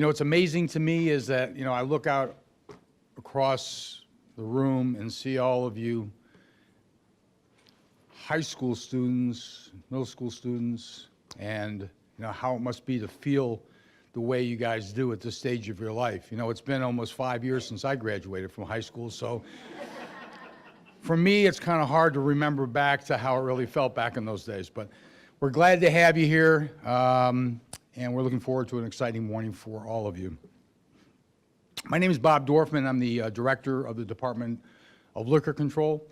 You know, what's amazing to me is that, you know, I look out across the room and see all of you high school students, middle school students, and, you know, how it must be to feel the way you guys do at this stage of your life. You know, it's been almost 5 years since I graduated from high school, so for me, it's kind of hard to remember back to how it really felt back in those days. But we're glad to have you here, and we're looking forward to an exciting morning for all of you. My name is Bob Dorfman. I'm the Director of the Department of Liquor Control,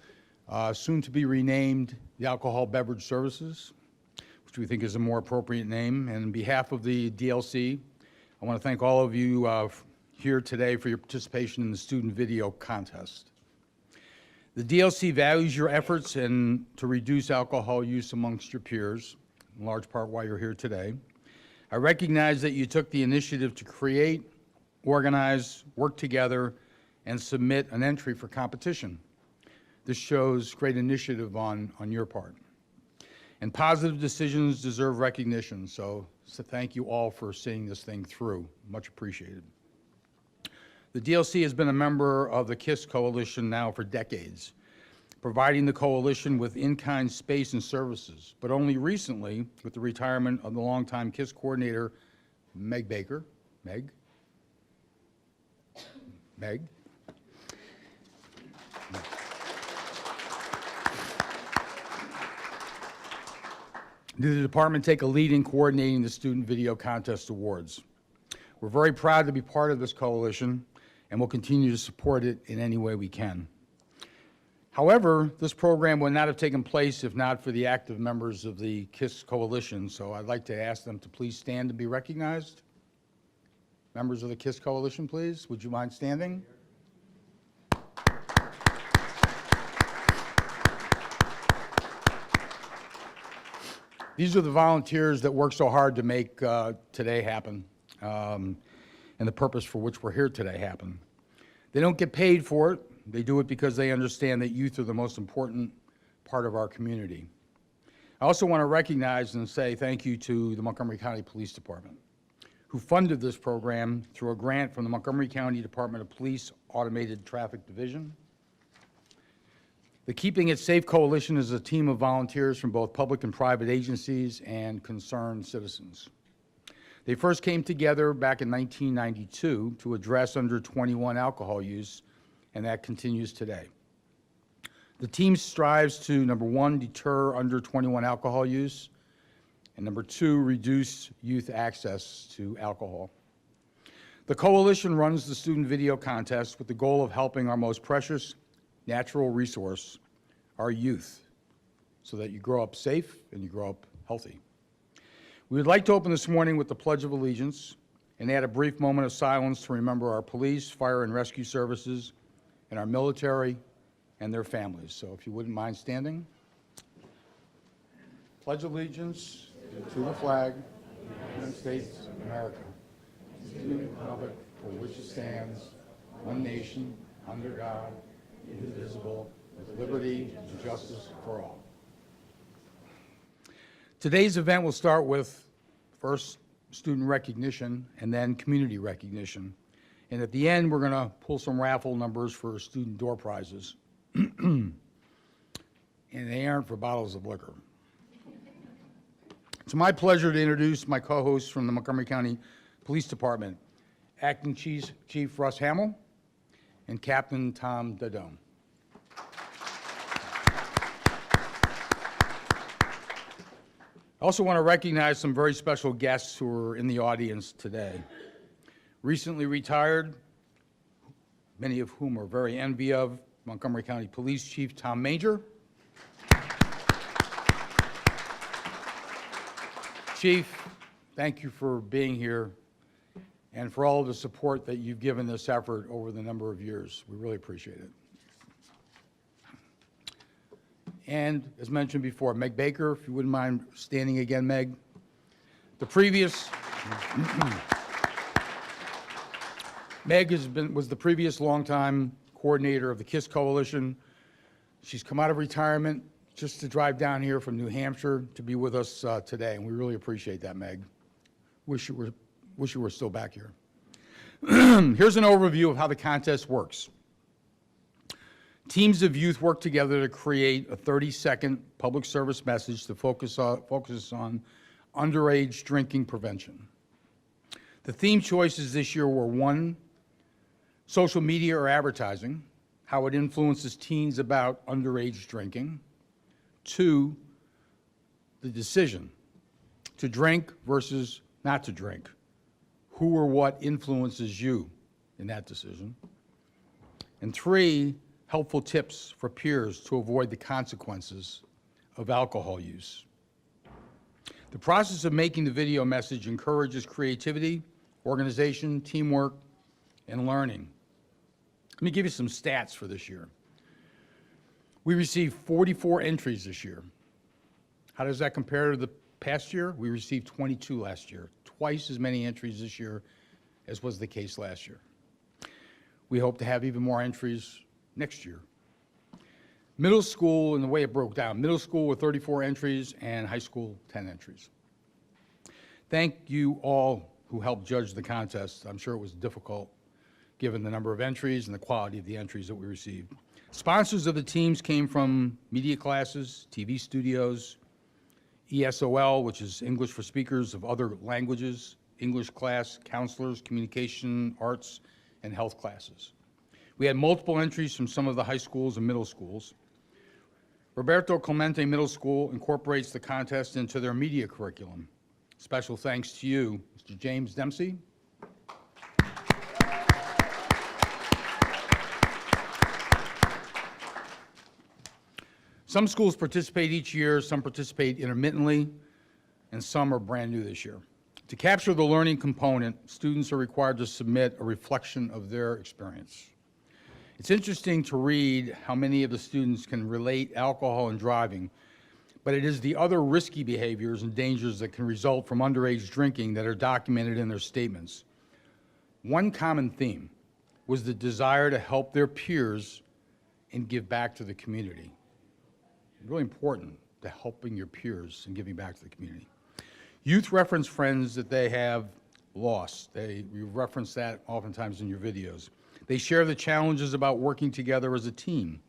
soon to be renamed the Alcohol Beverage Services, which we think is a more appropriate name. And on behalf of the DLC, I want to thank all of you here today for your participation in the student video contest. The DLC values your efforts to reduce alcohol use amongst your peers, in large part why you're here today. I recognize that you took the initiative to create, organize, work together, and submit an entry for competition. This shows great initiative on your part. And positive decisions deserve recognition, so thank you all for seeing this thing through. Much appreciated. The DLC has been a member of the KISS Coalition now for decades, providing the coalition with in-kind space and services, but only recently, with the retirement of the longtime KISS coordinator, Meg Baker. Meg? Did the department take a lead in coordinating the Student Video Contest Awards? We're very proud to be part of this coalition, and we'll continue to support it in any way we can. However, this program would not have taken place if not for the active members of the KISS Coalition, so I'd like to ask them to please stand to be recognized. Members of the KISS Coalition, please, would you mind standing? These are the volunteers that work so hard to make today happen, and the purpose for which we're here today happen. They don't get paid for it. They do it because they understand that youth are the most important part of our community. I also want to recognize and say thank you to the Montgomery County Police Department, who funded this program through a grant from the Montgomery County Department of Police Automated Traffic Division. The Keeping It Safe Coalition is a team of volunteers from both public and private agencies and concerned citizens. They first came together back in 1992 to address under 21 alcohol use, and that continues today. The team strives to, number one, deter under 21 alcohol use, and number two, reduce youth access to alcohol. The coalition runs the student video contest with the goal of helping our most precious natural resource, our youth, so that you grow up safe and you grow up healthy. We would like to open this morning with the Pledge of Allegiance and add a brief moment of silence to remember our police, fire, and rescue services, and our military and their families. So if you wouldn't mind standing. Pledge allegiance to the flag of the United States of America, to the republic for which it stands, one nation, under God, indivisible, with liberty and justice for all. Today's event will start with first student recognition and then community recognition. And at the end, we're going to pull some raffle numbers for student door prizes. And they aren't for bottles of liquor. It's my pleasure to introduce my co-hosts from the Montgomery County Police Department, Acting Chief Russ Hamill and Captain Tom Didone. I also want to recognize some very special guests who are in the audience today. Recently retired, many of whom are very envy of, Montgomery County Police Chief Tom Manger. Chief, thank you for being here and for all of the support that you've given this effort over the number of years. We really appreciate it. And as mentioned before, Meg Baker, if you wouldn't mind standing again, Meg. Meg was the previous longtime coordinator of the KISS Coalition. She's come out of retirement just to drive down here from New Hampshire to be with us today, and we really appreciate that, Meg. Wish you were still back here. Here's an overview of how the contest works. Teams of youth work together to create a 30-second public service message to focus on underage drinking prevention. The theme choices this year were: 1, social media or advertising, how it influences teens about underage drinking; 2, the decision, to drink versus not to drink. Who or what influences you in that decision? And 3, helpful tips for peers to avoid the consequences of alcohol use. The process of making the video message encourages creativity, organization, teamwork, and learning. Let me give you some stats for this year. We received 44 entries this year. How does that compare to the past year? We received 22 last year, twice as many entries this year as was the case last year. We hope to have even more entries next year. Middle school, and the way it broke down, middle school with 34 entries and high school 10 entries. Thank you all who helped judge the contest. I'm sure it was difficult given the number of entries and the quality of the entries that we received. Sponsors of the teams came from media classes, TV studios, ESOL, which is English for speakers of other languages, English class, counselors, communication, arts, and health classes. We had multiple entries from some of the high schools and middle schools. Roberto Clemente Middle School incorporates the contest into their media curriculum. Special thanks to you, Mr. James Dempsey. Some schools participate each year, some participate intermittently, and some are brand new this year. To capture the learning component, students are required to submit a reflection of their experience. It's interesting to read how many of the students can relate alcohol and driving, but it is the other risky behaviors and dangers that can result from underage drinking that are documented in their statements. One common theme was the desire to help their peers and give back to the community. Really important to helping your peers and giving back to the community. Youth reference friends that they have lost. You reference that oftentimes in your videos. They share the challenges about working together as a team.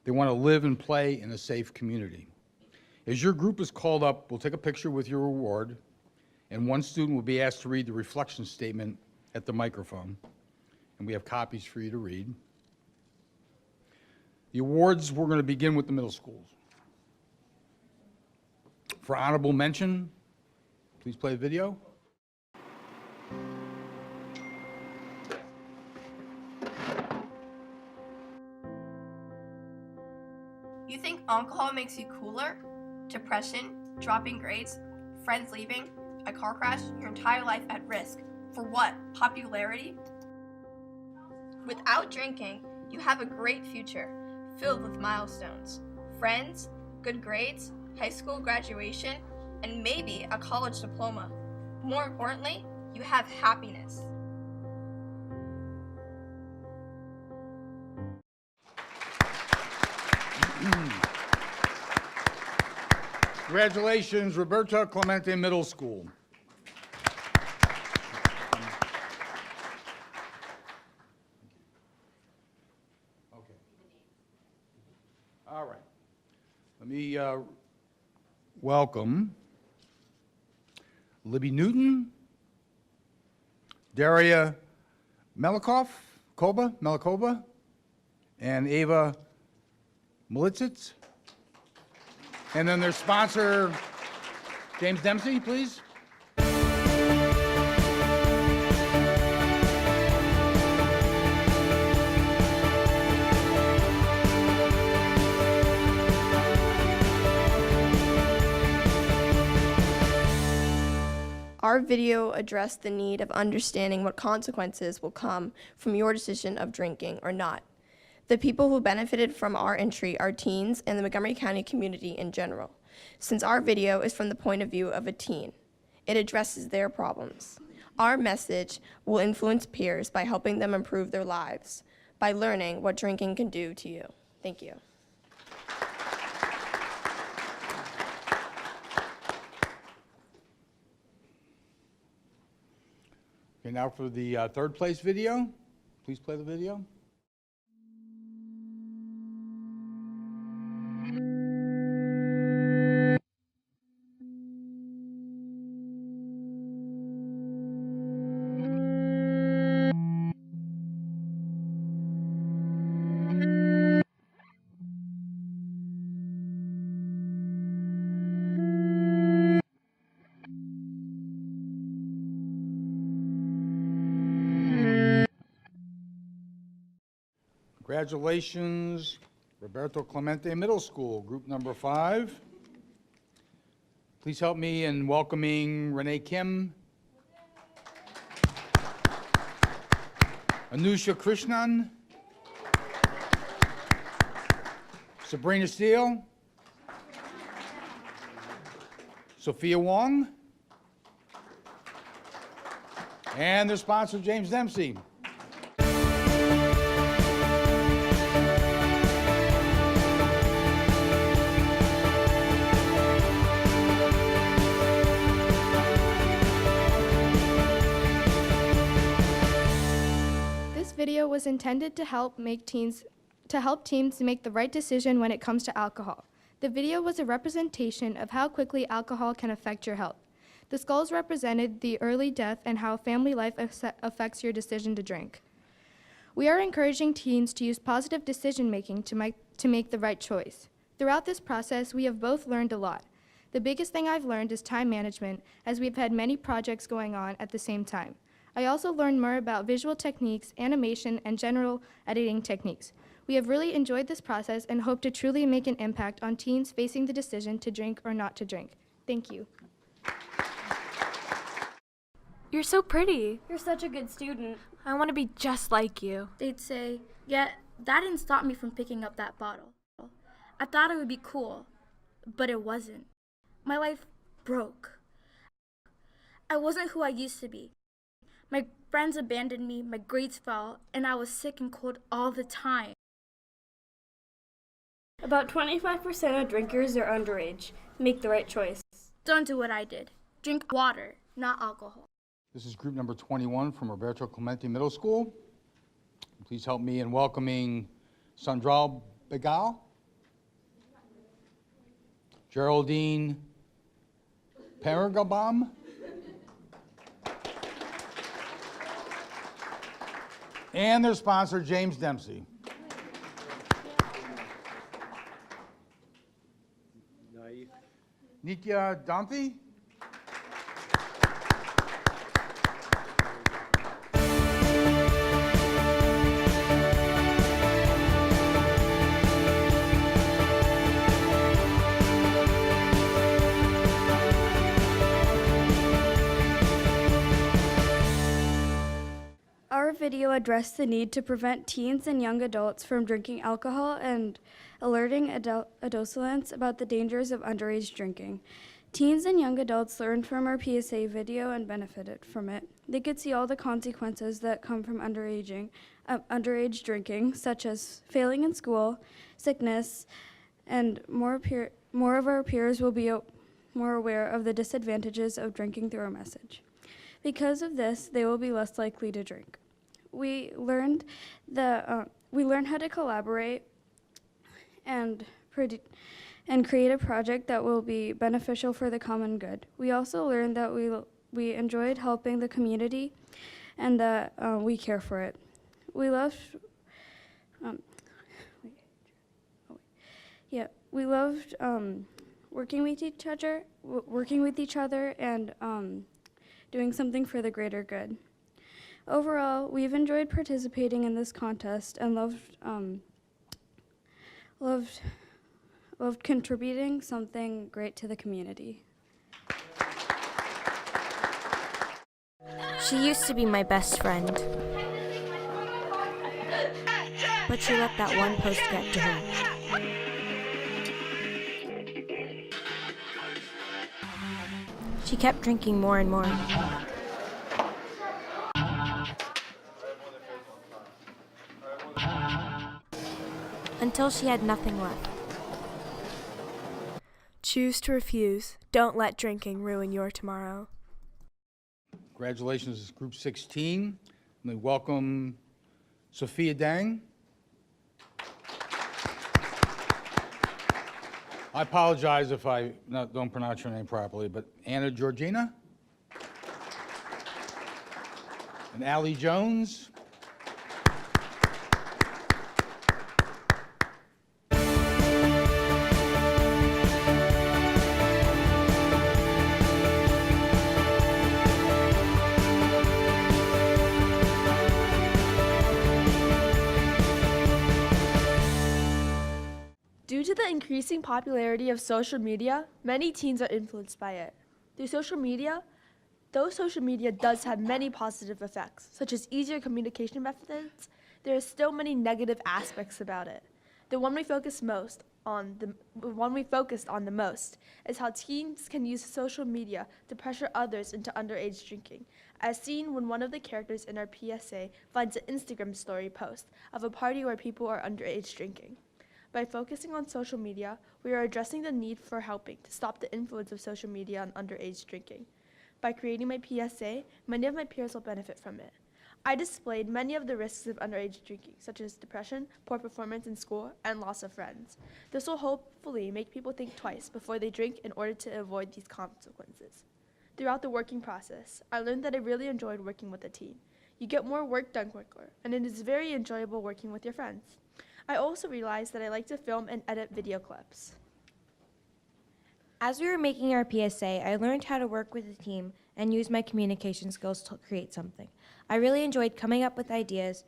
They want to live and play in a safe community. As your group is called up, we'll take a picture with your award, and one student will be asked to read the reflection statement at the microphone, and we have copies for you to read. The awards, we're going to begin with the middle schools. For honorable mention, please play the video. You think alcohol makes you cooler? Depression, dropping grades, friends leaving, a car crash, your entire life at risk. For what? Popularity? Without drinking, you have a great future, filled with milestones, friends, good grades, high school graduation, and maybe a college diploma. More importantly, you have happiness. Congratulations, Roberta Clemente Middle School. Okay. All right. Let me welcome Libby Newton, Daria Melikova, and Ava Militzitz. And then their sponsor, James Dempsey, please. Our video addressed the need of understanding what consequences will come from your decision of drinking or not. The people who benefited from our entry are teens and the Montgomery County community in general. Since our video is from the point of view of a teen, it addresses their problems. Our message will influence peers by helping them improve their lives, by learning what drinking can do to you. Thank you. Okay, Okay, now for the third place video. Please play the video. Congratulations, Roberto Clemente Middle School, group number 5. Please help me in welcoming Renee Kim, Anusha Krishnan, Sabrina Steele, Sophia Wong, and their sponsor, James Dempsey. This video was intended to help teens make the right decision when it comes to alcohol. The video was a representation of how quickly alcohol can affect your health. The skulls represented the early death and how family life affects your decision to drink. We are encouraging teens to use positive decision-making to make the right choice. Throughout this process, we have both learned a lot. The biggest thing I've learned is time management, as we've had many projects going on at the same time. I also learned more about visual techniques, animation, and general editing techniques. We have really enjoyed this process and hope to truly make an impact on teens facing the decision to drink or not to drink. Thank you. You're so pretty. You're such a good student. I want to be just like you. They'd say, yeah, that didn't stop me from picking up that bottle. I thought it would be cool, but it wasn't. My life broke. I wasn't who I used to be. My friends abandoned me, my grades fell, and I was sick and cold all the time. About 25% of drinkers are underage. Make the right choice. Don't do what I did. Drink water, not alcohol. This is group number 21 from Roberto Clemente Middle School. Please help me in welcoming Sandral Begal, Geraldine Paragabam, and their sponsor, James Dempsey. Nitya Dante. Our video addressed the need to prevent teens and young adults from drinking alcohol and alerting adolescents about the dangers of underage drinking. Teens and young adults learned from our PSA video and benefited from it. They could see all the consequences that come from underage drinking, such as failing in school, sickness, and more of our peers will be more aware of the disadvantages of drinking through our message. Because of this, they will be less likely to drink. We learned how to collaborate and create a project that will be beneficial for the common good. We also learned that we enjoyed helping the community and that we care for it. We loved working with each other and doing something for the greater good. Overall, we've enjoyed participating in this contest and loved contributing something great to the community. She used to be my best friend. But she let that one post get to her. She kept drinking more and more. Until she had nothing left. Choose to refuse. Don't let drinking ruin your tomorrow. Congratulations, Group 16. Let me welcome Sophia Dang. I apologize if I don't pronounce your name properly, but Anna Georgina. And Allie Jones. Due to the increasing popularity of social media, many teens are influenced by it. Through social media, though social media does have many positive effects, such as easier communication methods, there are still many negative aspects about it. The one we focused on the most is how teens can use social media to pressure others into underage drinking, as seen when one of the characters in our PSA finds an Instagram story post of a party where people are underage drinking. By focusing on social media, we are addressing the need for helping to stop the influence of social media on underage drinking. By creating my PSA, many of my peers will benefit from it. I displayed many of the risks of underage drinking, such as depression, poor performance in school, and loss of friends. This will hopefully make people think twice before they drink in order to avoid these consequences. Throughout the working process, I learned that I really enjoyed working with a team. You get more work done quicker, and it is very enjoyable working with your friends. I also realized that I like to film and edit video clips. As we were making our PSA, I learned how to work with a team and use my communication skills to create something. I really enjoyed coming up with ideas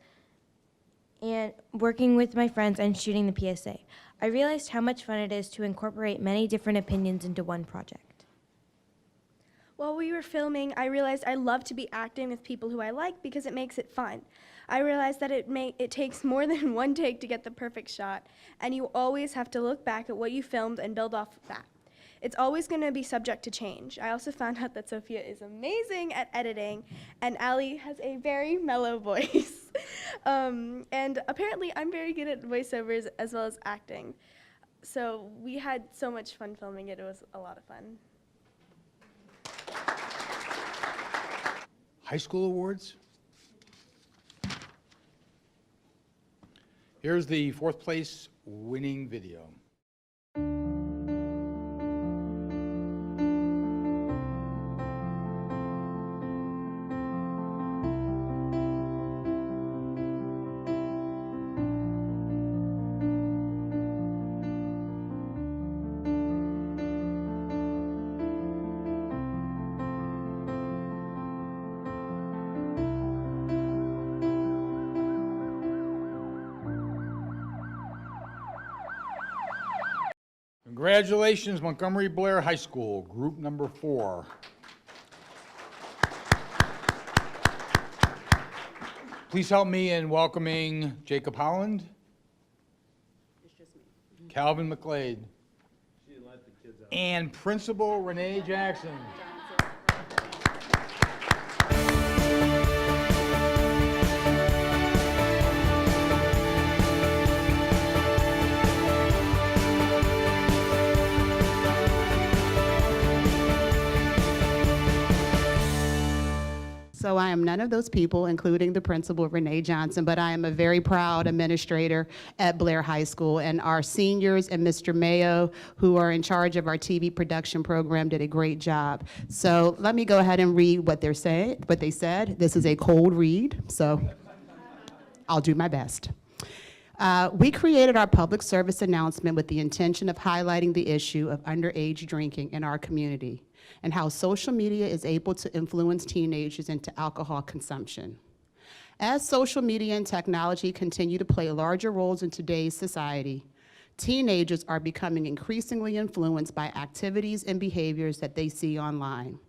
and working with my friends and shooting the PSA. I realized how much fun it is to incorporate many different opinions into one project. While we were filming, I realized I love to be acting with people who I like because it makes it fun. I realized that it takes more than one take to get the perfect shot, and you always have to look back at what you filmed and build off of that. It's always going to be subject to change. I also found out that Sophia is amazing at editing, and Allie has a very mellow voice. And apparently I'm very good at voiceovers as well as acting. So we had so much fun filming it. It was a lot of fun. High school awards. Here's the fourth place winning video. Congratulations, Montgomery Blair High School, group number 4. Please help me in welcoming Jacob Holland. It's just me. Calvin McLeod. She didn't let the kids out. And Principal Renee Jackson. So I am none of those people, including the principal, Renee Johnson, but I am a very proud administrator at Blair High School. And our seniors and Mr. Mayo, who are in charge of our TV production program, did a great job. So let me go ahead and read what they said. This is a cold read, so I'll do my best. We created our public service announcement with the intention of highlighting the issue of underage drinking in our community and how social media is able to influence teenagers into alcohol consumption. As social media and technology continue to play larger roles in today's society, teenagers are becoming increasingly influenced by activities and behaviors that they see online.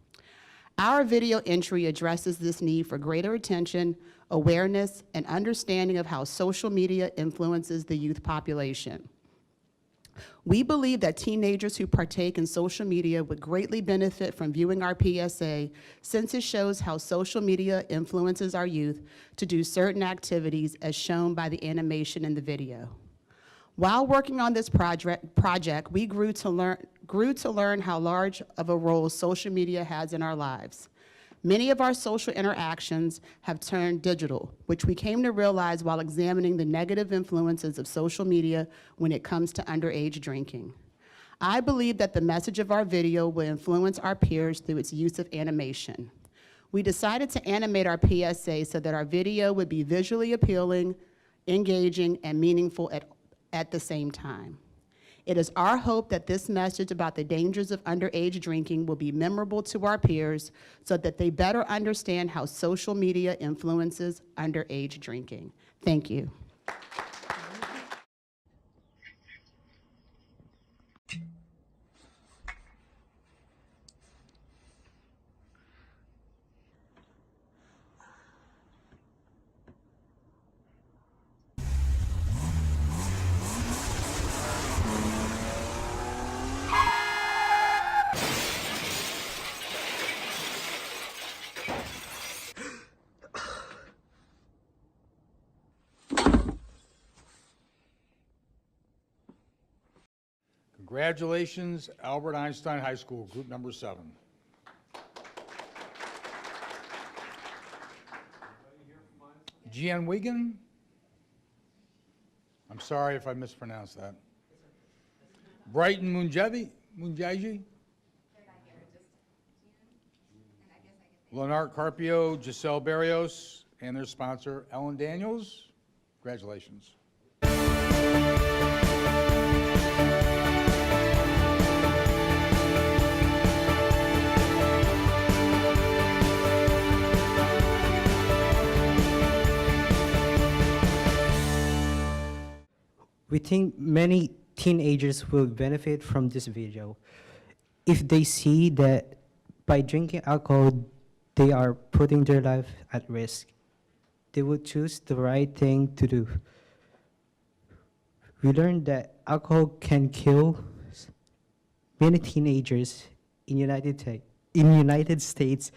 Our video entry addresses this need for greater attention, awareness, and understanding of how social media influences the youth population. We believe that teenagers who partake in social media would greatly benefit from viewing our PSA, since it shows how social media influences our youth to do certain activities as shown by the animation in the video. While working on this project, we grew to learn how large of a role social media has in our lives. Many of our social interactions have turned digital, which we came to realize while examining the negative influences of social media when it comes to underage drinking. I believe that the message of our video will influence our peers through its use of animation. We decided to animate our PSA so that our video would be visually appealing, engaging, and meaningful at the same time. It is our hope that this message about the dangers of underage drinking will be memorable to our peers so that they better understand how social media influences underage drinking. Thank you. Congratulations, Albert Einstein High School, group number 7. Gian Wigan? I'm sorry if I mispronounced that. Brighton Munjaji? Leonard Carpio, Giselle Barrios, and their sponsor, Ellen Daniels. Congratulations. We think many teenagers will benefit from this video if they see that by drinking alcohol, they are putting their life at risk. They will choose the right thing to do. We learned that alcohol can kill many teenagers in United States.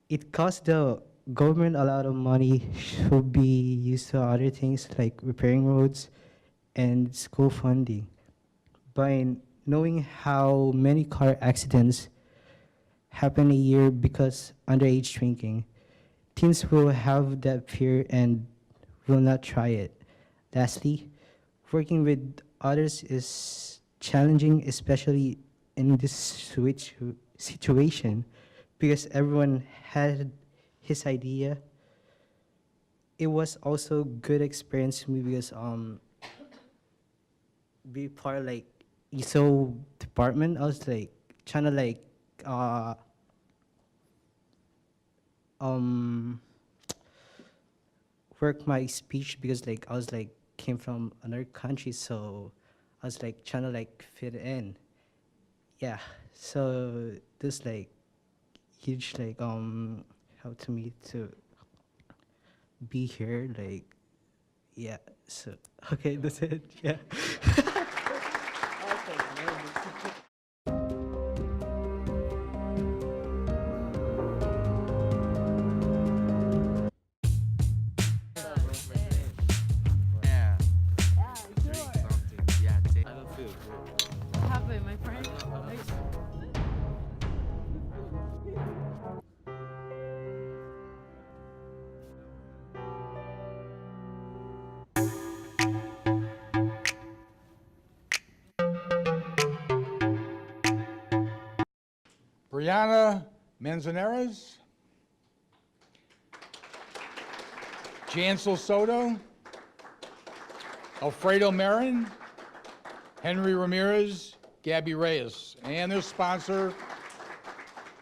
It costs the government a lot of money, should be used to other things like repairing roads and school funding. By knowing how many car accidents happen a year because underage drinking, teens will have that fear and will not try it. Lastly, working with others is challenging, especially in this situation, because everyone had his idea. It was also good experience for me because be part like ESO department. I was like trying to like work my speech because like I was like came from another country, so I was like trying to like fit in. Yeah, so this like huge like helped me to be here, like yeah. So okay, that's it. Yeah. Brianna Manzanares, Jansel Soto, Alfredo Marin, Henry Ramirez, Gabby Reyes, and their sponsor,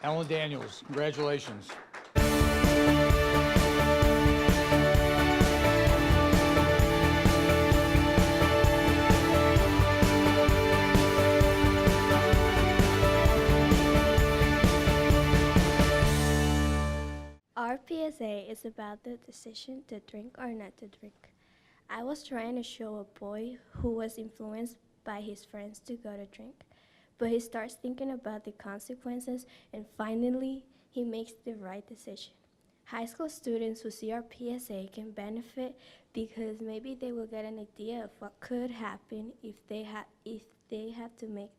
Ellen Daniels. Congratulations. Our PSA is about the decision to drink or not to drink. I was trying to show a boy who was influenced by his friends to go to drink, but he starts thinking about the consequences and finally he makes the right decision. High school students who see our PSA can benefit because maybe they will get an idea of what could happen if they have to make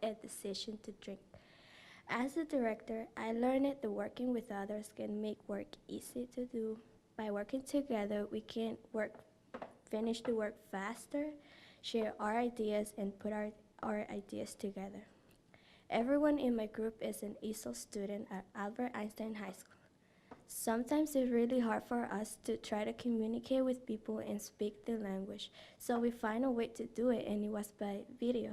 a decision to drink. As a director, I learned that working with others can make work easy to do. By working together, we can finish the work faster, share our ideas, and put our ideas together. Everyone in my group is an ESOL student at Albert Einstein High School. Sometimes it's really hard for us to try to communicate with people and speak the language, so we find a way to do it, and it was by video.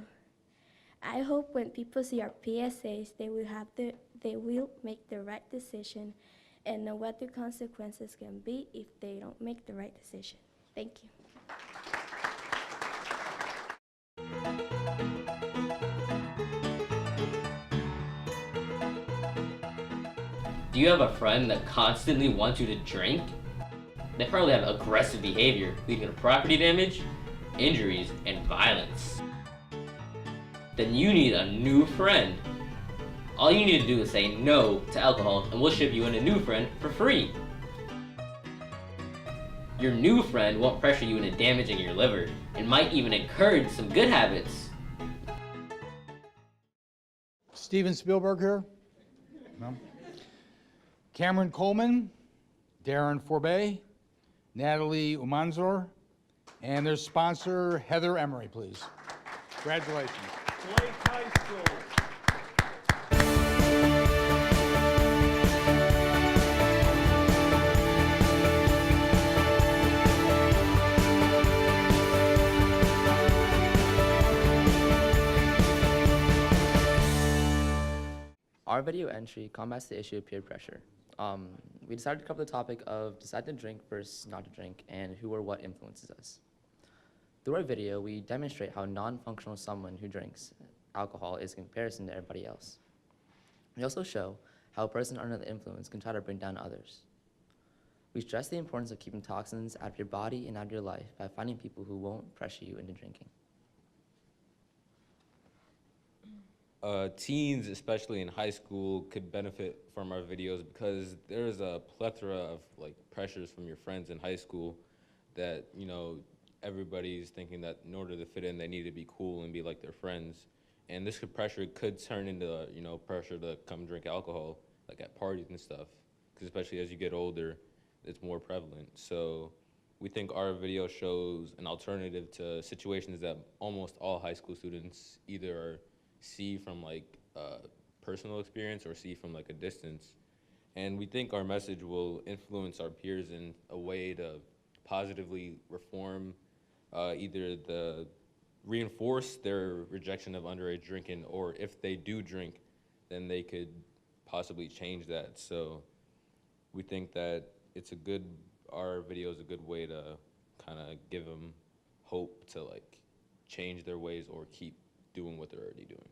I hope when people see our PSAs, they will make the right decision and know what the consequences can be if they don't make the right decision. Thank you. Do you have a friend that constantly wants you to drink? They probably have aggressive behavior, leading to property damage, injuries, and violence. Then you need a new friend. All you need to do is say no to alcohol and we'll ship you in a new friend for free. Your new friend won't pressure you into damaging your liver and might even encourage some good habits. Steven Spielberg here? No. Cameron Coleman, Darren Forbay, Natalie Umanzor, and their sponsor, Heather Emery, please. Congratulations. Blake High School. Our video entry combats the issue of peer pressure. We decided to cover the topic of decide to drink versus not to drink and who or what influences us. Through our video, we demonstrate how non-functional someone who drinks alcohol is in comparison to everybody else. We also show how a person under the influence can try to bring down others. We stress the importance of keeping toxins out of your body and out of your life by finding people who won't pressure you into drinking. Teens, especially in high school, could benefit from our videos because there's a plethora of pressures from your friends in high school that, everybody's thinking that in order to fit in, they need to be cool and be like their friends. And this pressure could turn into, pressure to come drink alcohol, at parties and stuff, because especially as you get older, it's more prevalent. So we think our video shows an alternative to situations that almost all high school students either see from personal experience or see from a distance. And we think our message will influence our peers in a way to positively reform, either reinforce their rejection of underage drinking, or if they do drink, then they could possibly change that. So we think that our video is a good way to kind of give them hope to change their ways or keep doing what they're already doing.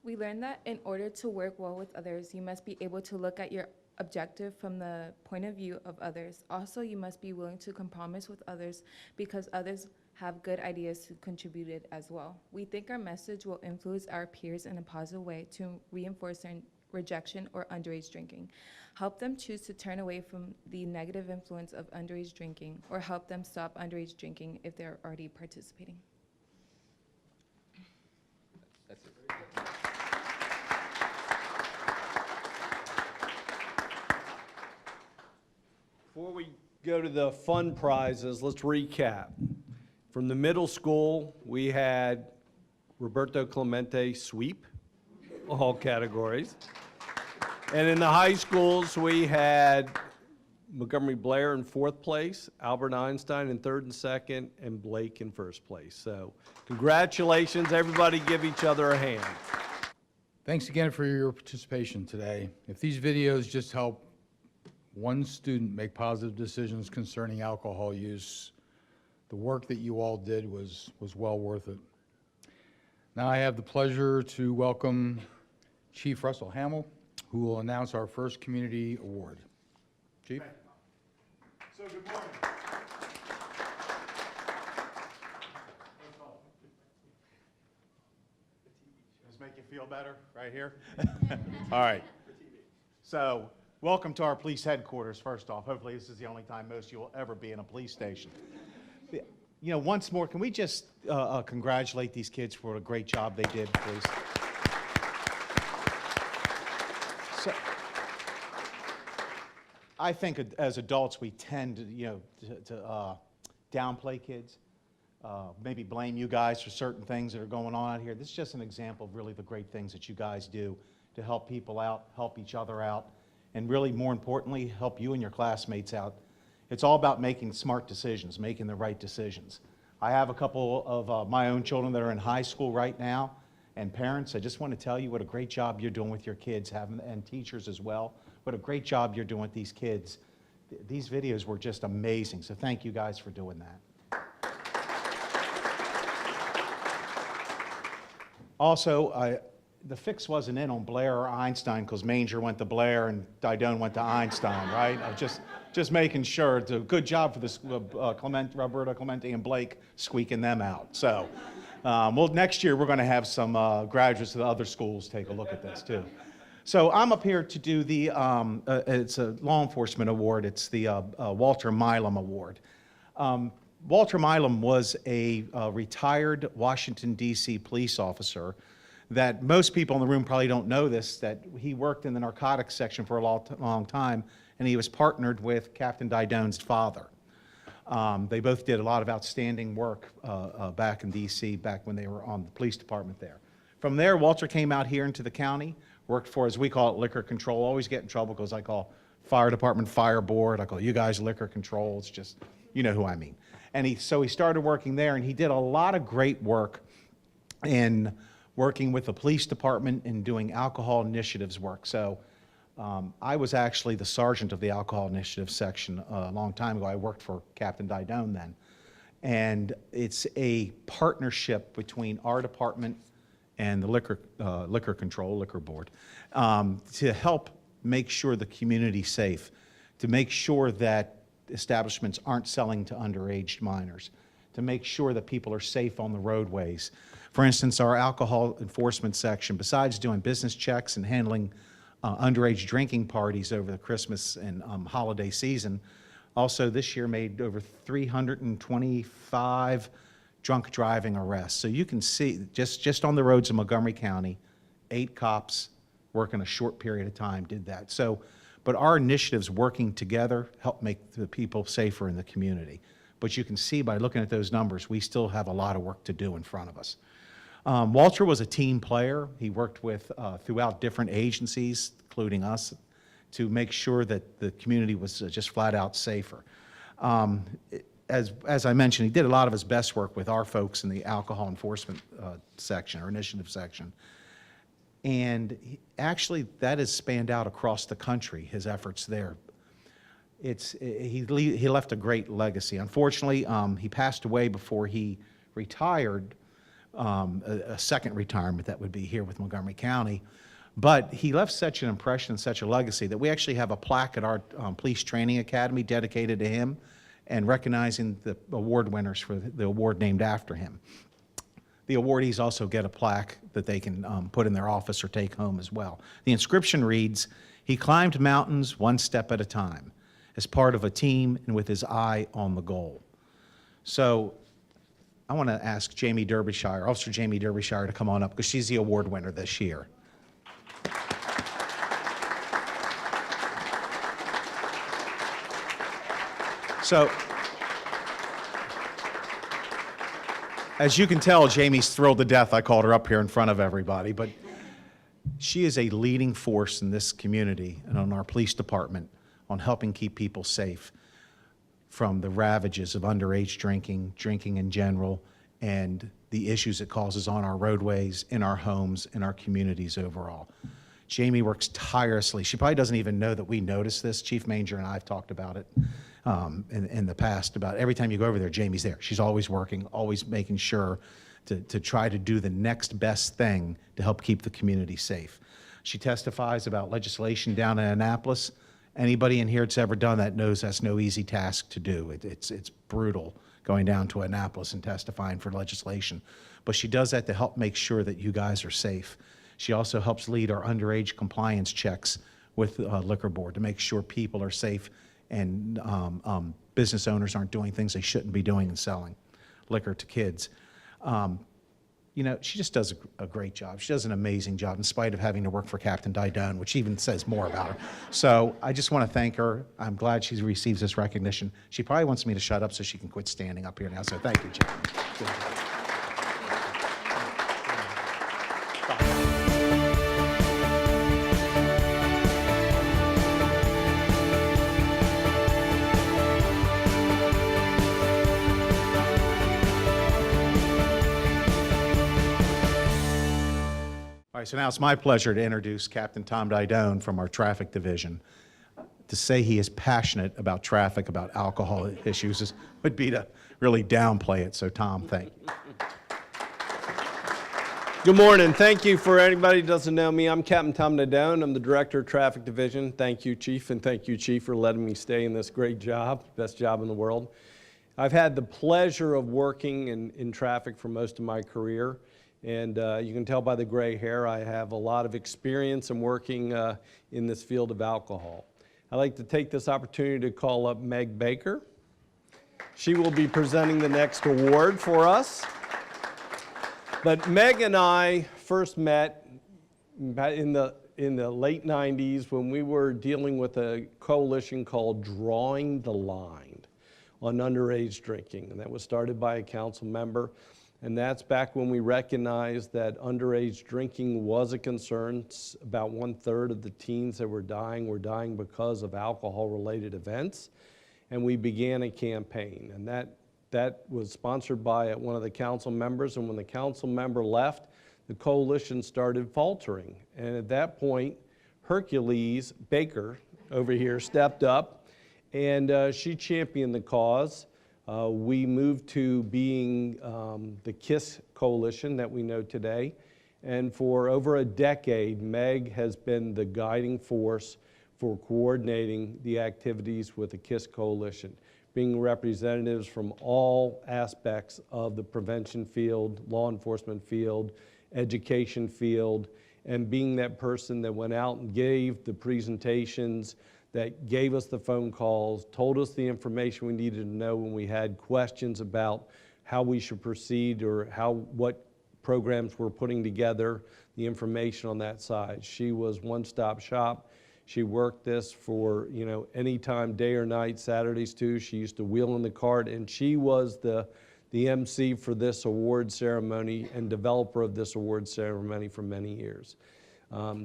We learned that in order to work well with others, you must be able to look at your objective from the point of view of others. Also, you must be willing to compromise with others because others have good ideas to contribute it as well. We think our message will influence our peers in a positive way to reinforce their rejection or underage drinking, help them choose to turn away from the negative influence of underage drinking, or help them stop underage drinking if they're already participating. That's it. Before we go to the fun prizes, let's recap. From the middle school, we had Roberto Clemente sweep all categories. And in the high schools, we had Montgomery Blair in 4th place, Albert Einstein in 3rd and 2nd, and Blake in 1st place. So congratulations, everybody give each other a hand. Thanks again for your participation today. If these videos just help one student make positive decisions concerning alcohol use, the work that you all did was well worth it. Now I have the pleasure to welcome Chief Russell Hamill, who will announce our first community award. Chief? So good morning. Does this make you feel better right here? All right. So welcome to our police headquarters, first off. Hopefully this is the only time most of you will ever be in a police station. you know, once more, can we just congratulate these kids for a great job they did, please? So, I think as adults, we tend to, you know, to downplay kids, maybe blame you guys for certain things that are going on out here. This is just an example of really the great things that you guys do to help people out, help each other out, and really, more importantly, help you and your classmates out. It's all about making smart decisions, making the right decisions. I have a couple of my own children that are in high school right now, and parents, I just want to tell you what a great job you're doing with your kids, and teachers as well. What a great job you're doing with these kids. These videos were just amazing, so thank you guys for doing that. Also, the fix wasn't in on Blair or Einstein because Manger went to Blair and Didone went to Einstein, right? Just making sure. It's a good job for this Roberta, Clemente, and Blake squeaking them out. So, well, next year we're going to have some graduates of the other schools take a look at this too. So I'm up here to do the, it's a law enforcement award. It's the Walter Milam Award. Walter Milam was a retired Washington, D.C. police officer that most people in the room probably don't know this, that he worked in the narcotics section for a long time, and he was partnered with Captain Didone's father. They both did a lot of outstanding work back in D.C., back when they were on the police department there. From there, Walter came out here into the county, worked for, as we call it, liquor control. Always get in trouble because I call fire department fire board. I call you guys liquor control. It's just, you know who I mean. And so he started working there, and he did a lot of great work in working with the police department and doing alcohol initiatives work. So I was actually the sergeant of the alcohol initiative section a long time ago. I worked for Captain Didone then. And it's a partnership between our department and the liquor control, liquor board, to help make sure the community's safe, to make sure that establishments aren't selling to underage minors, to make sure that people are safe on the roadways. For instance, our alcohol enforcement section, besides doing business checks and handling underage drinking parties over the Christmas and holiday season, also this year made over 325 drunk driving arrests. So you can see, just on the roads of Montgomery County, 8 cops working a short period of time did that. So, but our initiatives working together help make the people safer in the community. But you can see by looking at those numbers, we still have a lot of work to do in front of us. Walter was a team player. He worked with throughout different agencies, including us, to make sure that the community was just flat out safer. As I mentioned, he did a lot of his best work with our folks in the alcohol enforcement section, or initiative section. And actually, that has spanned out across the country, his efforts there. He left a great legacy. Unfortunately, he passed away before he retired, a second retirement that would be here with Montgomery County. But he left such an impression and such a legacy that we actually have a plaque at our police training academy dedicated to him and recognizing the award winners for the award named after him. The awardees also get a plaque that they can put in their office or take home as well. The inscription reads, "He climbed mountains one step at a time, as part of a team and with his eye on the goal." So I want to ask Jamie Derbyshire, Officer Jamie Derbyshire, to come on up because she's the award winner this year. So, as you can tell, Jamie's thrilled to death I called her up here in front of everybody, but she is a leading force in this community and on our police department on helping keep people safe from the ravages of underage drinking in general, and the issues it causes on our roadways, in our homes, in our communities overall. Jamie works tirelessly. She probably doesn't even know that we notice this. Chief Manger and I have talked about it in the past, about every time you go over there, Jamie's there. She's always working, always making sure to try to do the next best thing to help keep the community safe. She testifies about legislation down in Annapolis. Anybody in here that's ever done that knows that's no easy task to do. It's brutal going down to Annapolis and testifying for legislation. But she does that to help make sure that you guys are safe. She also helps lead our underage compliance checks with the liquor board to make sure people are safe and business owners aren't doing things they shouldn't be doing and selling. liquor to kids. You know, she just does a great job. She does an amazing job in spite of having to work for Captain Didone, which even says more about her. So I just want to thank her. I'm glad she receives this recognition. She probably wants me to shut up so she can quit standing up here now. So thank you, Jim. Good job. All right, so now it's my pleasure to introduce Captain Tom Didone from our traffic division. To say he is passionate about traffic, about alcohol issues, would be to really downplay it. So Tom, thank you. Good morning. Thank you. For anybody who doesn't know me, I'm Captain Tom Didone. I'm the Director of Traffic Division. Thank you, Chief, and thank you, Chief, for letting me stay in this great job, best job in the world. I've had the pleasure of working in traffic for most of my career. And you can tell by the gray hair, I have a lot of experience in working in this field of alcohol. I'd like to take this opportunity to call up Meg Baker. She will be presenting the next award for us. But Meg and I first met in the late 90s when we were dealing with a coalition called Drawing the Line on underage drinking. And that was started by a council member. And that's back when we recognized that underage drinking was a concern. About 1/3 of the teens that were dying because of alcohol-related events. And we began a campaign. And that was sponsored by one of the council members. And when the council member left, the coalition started faltering. And at that point, Hercules Baker over here stepped up, and she championed the cause. We moved to being the KISS coalition that we know today. And for over a decade, Meg has been the guiding force for coordinating the activities with the KISS coalition, being representatives from all aspects of the prevention field, law enforcement field, education field, and being that person that went out and gave the presentations, that gave us the phone calls, told us the information we needed to know when we had questions about how we should proceed or what programs we're putting together, the information on that side. She was one-stop shop. She worked this for, any time, day or night, Saturdays too. She used to wheel in the cart, and she was the MC for this award ceremony and developer of this award ceremony for many years.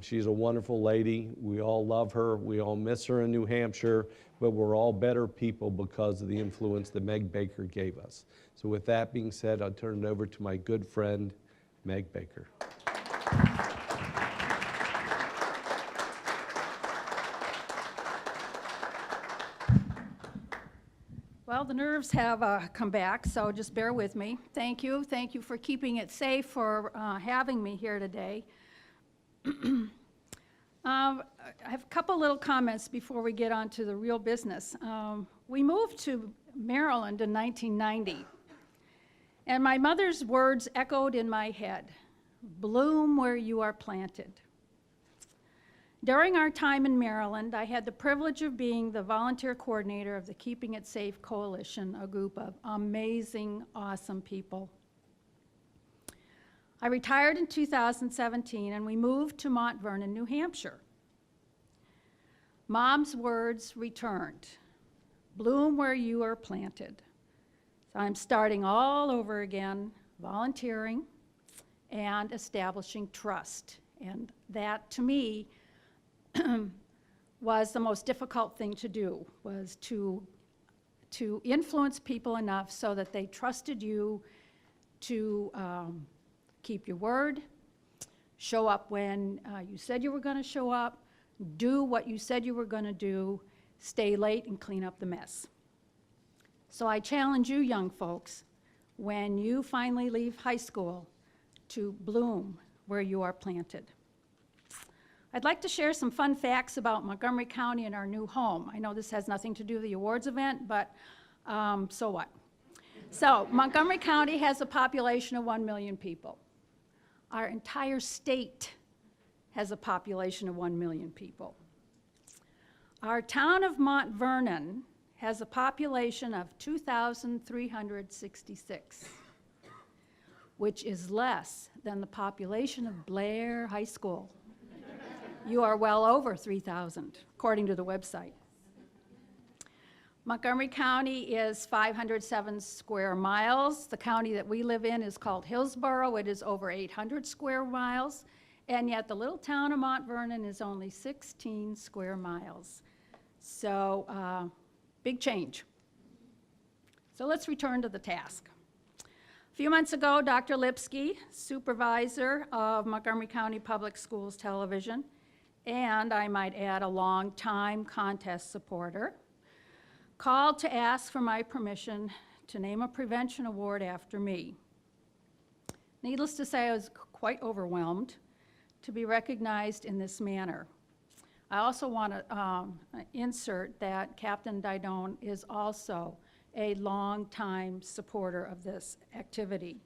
She's a wonderful lady. We all love her. We all miss her in New Hampshire, but we're all better people because of the influence that Meg Baker gave us. So with that being said, I'll turn it over to my good friend, Meg Baker. Well, the nerves have come back, so just bear with me. Thank you. Thank you for keeping it safe, for having me here today. I have a couple little comments before we get on to the real business. We moved to Maryland in 1990, and my mother's words echoed in my head, "Bloom where you are planted." During our time in Maryland, I had the privilege of being the volunteer coordinator of the Keeping It Safe Coalition, a group of amazing, awesome people. I retired in 2017, and we moved to Mount Vernon, New Hampshire. Mom's words returned, "Bloom where you are planted." So I'm starting all over again, volunteering and establishing trust. And that, to me, was the most difficult thing to do, was to influence people enough so that they trusted you to keep your word, show up when you said you were going to show up, do what you said you were going to do, stay late and clean up the mess. So I challenge you young folks, when you finally leave high school, to bloom where you are planted. I'd like to share some fun facts about Montgomery County and our new home. I know this has nothing to do with the awards event, but so what? So Montgomery County has a population of 1 million people. Our entire state has a population of 1 million people. Our town of Mount Vernon has a population of 2,366, which is less than the population of Blair High School. You are well over 3,000, according to the website. Montgomery County is 507 square miles. The county that we live in is called Hillsborough. It is over 800 square miles, and yet the little town of Mount Vernon is only 16 square miles. So, big change. So let's return to the task. A few months ago, Dr. Lipsky, supervisor of Montgomery County Public Schools Television, and I might add a long-time contest supporter, called to ask for my permission to name a prevention award after me. Needless to say, I was quite overwhelmed to be recognized in this manner. I also want to insert that Captain Didone is also a longtime supporter of this activity.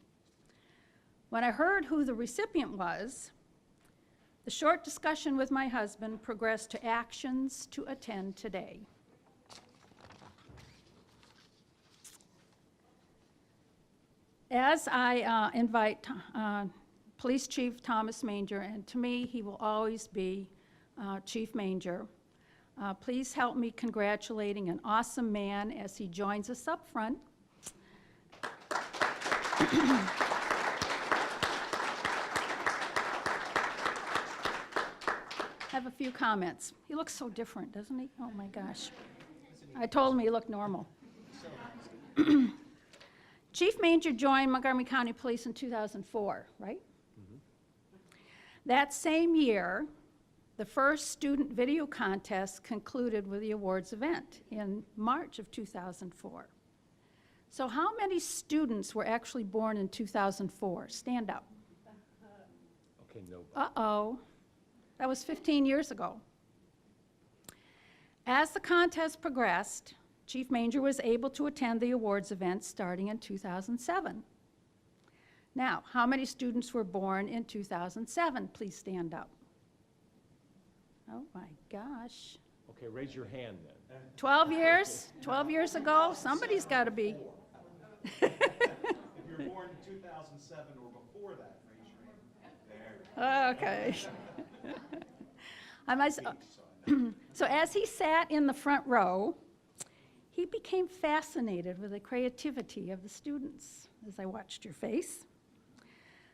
When I heard who the recipient was, the short discussion with my husband progressed to actions to attend today. As I invite Police Chief Thomas Manger, and to me, he will always be Chief Manger, please help me congratulating an awesome man as he joins us up front. I have a few comments. He looks so different, doesn't he? Oh my gosh. I told him he looked normal. Chief Manger joined Montgomery County Police in 2004, right? Mm-hmm. That same year, the first student video contest concluded with the awards event in March of 2004. So how many students were actually born in 2004? Stand up. Okay, no. Uh-oh. That was 15 years ago. As the contest progressed, Chief Manger was able to attend the awards event starting in 2007. Now, how many students were born in 2007? Please stand up. Oh my gosh. Okay, raise your hand then. 12 years? 12 years ago? Somebody's got to be. If you're born in 2007 or before that, raise your hand. There. Okay. So as he sat in the front row, he became fascinated with the creativity of the students as I watched your face.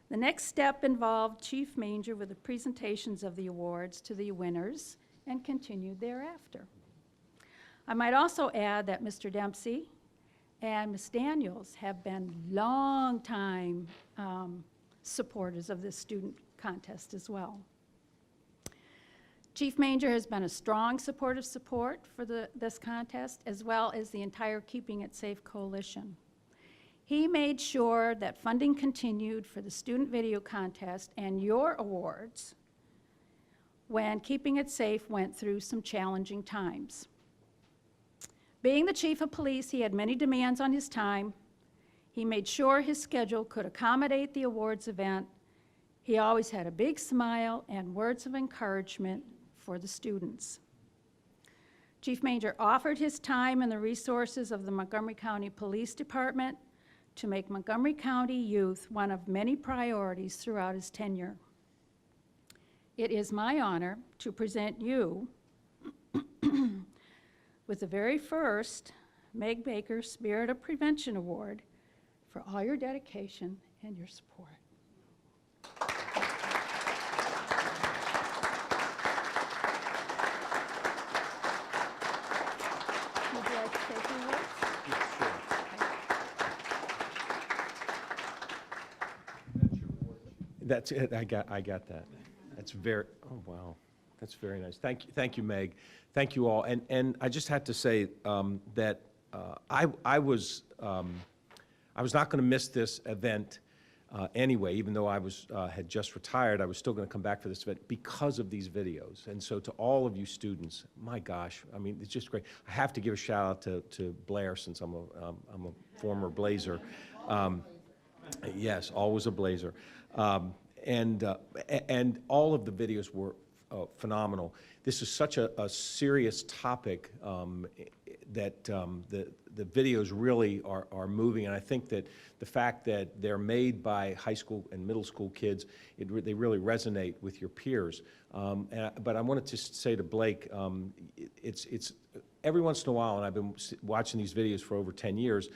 The next step involved Chief Manger with the presentations of the awards to the winners and continued thereafter. I might also add that Mr. Dempsey and Ms. Daniels have been long-time supporters of this student contest as well. Chief Manger has been a strong supportive support for this contest, as well as the entire Keeping It Safe Coalition. He made sure that funding continued for the student video contest and your awards when Keeping It Safe went through some challenging times. Being the chief of police, he had many demands on his time. He made sure his schedule could accommodate the awards event. He always had a big smile and words of encouragement for the students. Chief Manger offered his time and the resources of the Montgomery County Police Department to make Montgomery County youth one of many priorities throughout his tenure. It is my honor to present you with the very first Meg Baker Spirit of Prevention Award for all your dedication and your support. Would you like to take the award? That's it. I got that. That's very. Oh wow, that's very nice. Thank you, Meg. Thank you all. And I just had to say that I was not going to miss this event anyway. Even though I had just retired, I was still going to come back for this event because of these videos. And so to all of you students, my gosh, I mean, it's just great. I have to give a shout out to Blair since I'm a former Blazer. Yes, always a Blazer. And all of the videos were phenomenal. This is such a serious topic that the videos really are moving, and I think that the fact that they're made by high school and middle school kids, they really resonate with your peers. But I wanted to say to Blake, it's every once in a while, and I've been watching these videos for over 10 years,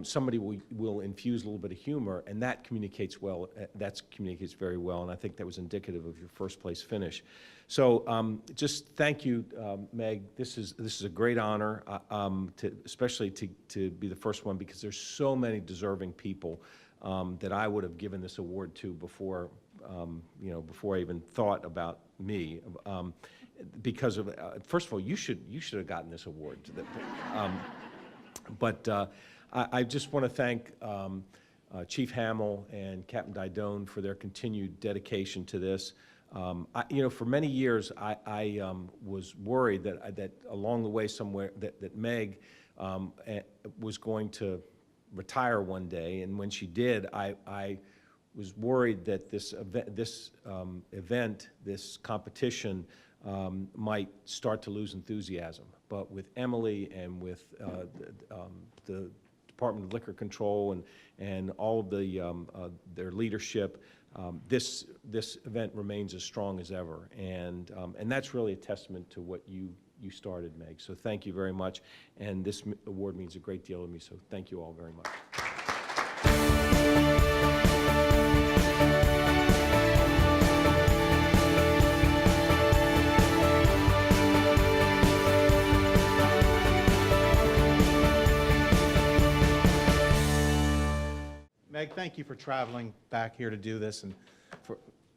somebody will infuse a little bit of humor, and that communicates well. That communicates very well, and I think that was indicative of your first place finish. So just thank you, Meg. This is a great honor, especially to be the first one, because there's so many deserving people that I would have given this award to before, before I even thought about me. Because of, first of all, you should have gotten this award. I just want to thank Chief Hamill and Captain Didone for their continued dedication to this. For many years, I was worried that along the way somewhere that Meg was going to retire one day, and when she did, I was worried that this event, this competition, might start to lose enthusiasm. But with Emily and with the Department of Liquor Control and all of their leadership, this event remains as strong as ever, and that's really a testament to what you started, Meg. So thank you very much, and this award means a great deal to me. So thank you all very much. Meg, thank you for traveling back here to do this and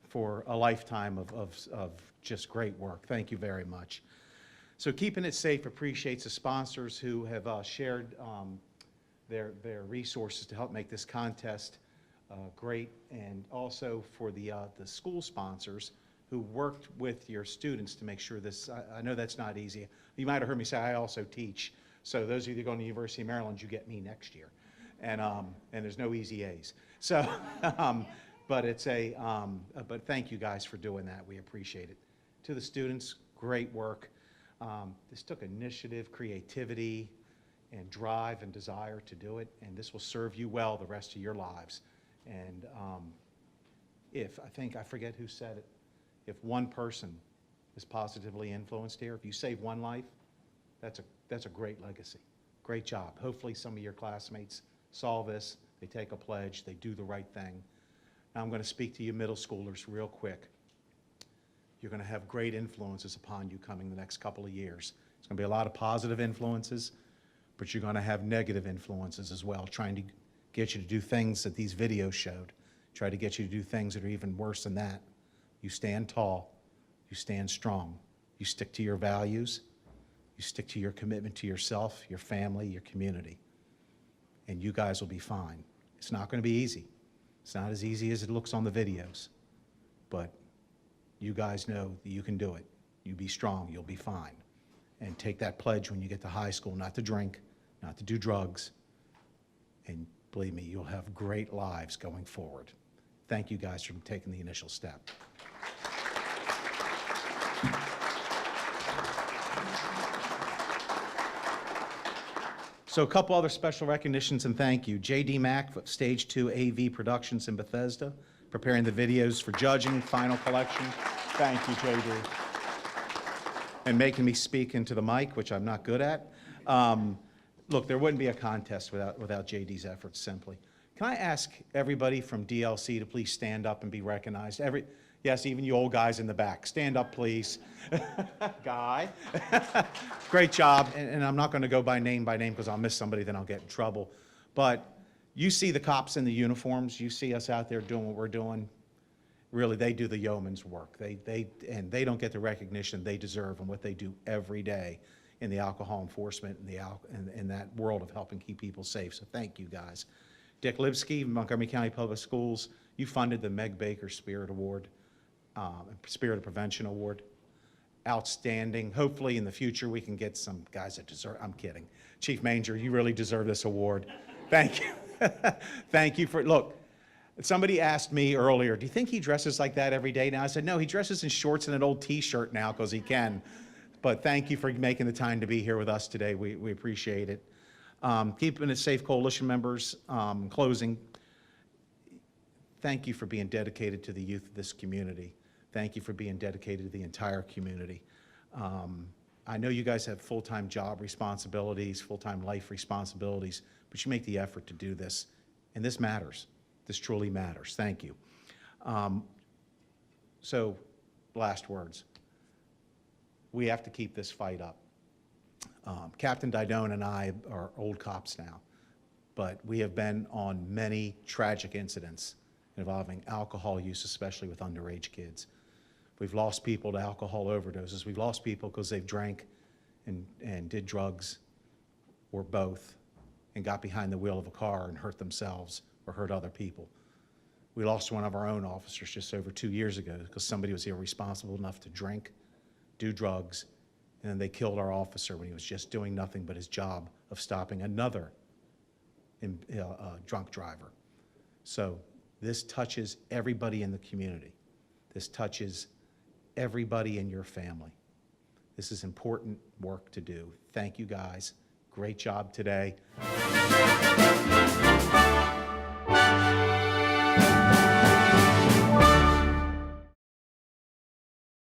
for a lifetime of just great work. Thank you very much. So Keeping It Safe appreciates the sponsors who have shared their resources to help make this contest great, and also for the school sponsors who worked with your students to make sure this, I know that's not easy. You might have heard me say I also teach, so those of you that go to the University of Maryland, you get me next year. And there's no easy A's. So, but thank you guys for doing that. We appreciate it. To the students, great work. This took initiative, creativity, and drive and desire to do it, and this will serve you well the rest of your lives. And I forget who said it, if one person is positively influenced here, if you save one life, that's a great legacy. Great job. Hopefully some of your classmates saw this, they take a pledge, they do the right thing. Now I'm going to speak to you middle schoolers real quick. You're going to have great influences upon you coming the next couple of years. It's going to be a lot of positive influences, but you're going to have negative influences as well, trying to get you to do things that these videos showed, try to get you to do things that are even worse than that. You stand tall, you stand strong, you stick to your values, you stick to your commitment to yourself, your family, your community, and you guys will be fine. It's not going to be easy. It's not as easy as it looks on the videos, but you guys know that you can do it. You be strong, you'll be fine. And take that pledge when you get to high school, not to drink, not to do drugs, and believe me, you'll have great lives going forward. Thank you guys for taking the initial step. So a couple other special recognitions and thank you. J.D. Mack of Stage 2 AV Productions in Bethesda, preparing the videos for judging, final collection. Thank you, J.D. And making me speak into the mic, which I'm not good at. Look, there wouldn't be a contest without J.D.'s efforts, simply. Can I ask everybody from DLC to please stand up and be recognized? Yes, even you old guys in the back. Stand up, please. Guy. Great job. And I'm not going to go by name because I'll miss somebody, then I'll get in trouble. But you see the cops in the uniforms. You see us out there doing what we're doing. Really, they do the yeoman's work. And they don't get the recognition they deserve and what they do every day in the alcohol enforcement and in that world of helping keep people safe. So thank you, guys. Dick Lipsky, Montgomery County Public Schools, you funded the Meg Baker Spirit Award. Spirit of Prevention Award. Outstanding. Hopefully in the future we can get some guys that deserve, I'm kidding. Chief Manger, you really deserve this award. Thank you. Thank you for, look, somebody asked me earlier, do you think he dresses like that every day now? I said, no, he dresses in shorts and an old t-shirt now because he can. But thank you for making the time to be here with us today. We appreciate it. Keeping it safe, coalition members, closing, thank you for being dedicated to the youth of this community. Thank you for being dedicated to the entire community. I know you guys have full-time job responsibilities, full-time life responsibilities, but you make the effort to do this, and this matters. This truly matters. Thank you. So, last words. We have to keep this fight up. Captain Didone and I are old cops now, but we have been on many tragic incidents involving alcohol use, especially with underage kids. We've lost people to alcohol overdoses. We've lost people because they've drank and did drugs or both and got behind the wheel of a car and hurt themselves or hurt other people. We lost one of our own officers just over 2 years ago because somebody was irresponsible enough to drink, do drugs, and then they killed our officer when he was just doing nothing but his job of stopping another drunk driver. So this touches everybody in the community. This touches everybody in your family. This is important work to do. Thank you guys. Great job today.